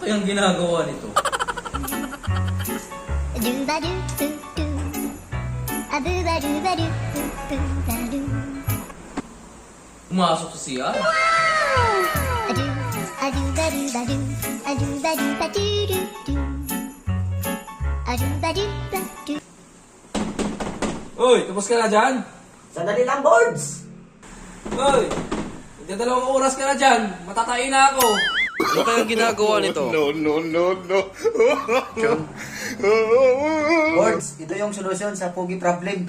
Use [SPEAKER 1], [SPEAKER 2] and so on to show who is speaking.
[SPEAKER 1] kayang ginagawa nito? Pumasok sa siya? Uy, tapos ka na dyan?
[SPEAKER 2] Sandali lang, boards!
[SPEAKER 1] Uy, magdadalawang oras ka na dyan. Matatain na ako. Ano kayang ginagawa nito?
[SPEAKER 3] No.
[SPEAKER 2] Boards, ito yung solusyon sa pogi problem.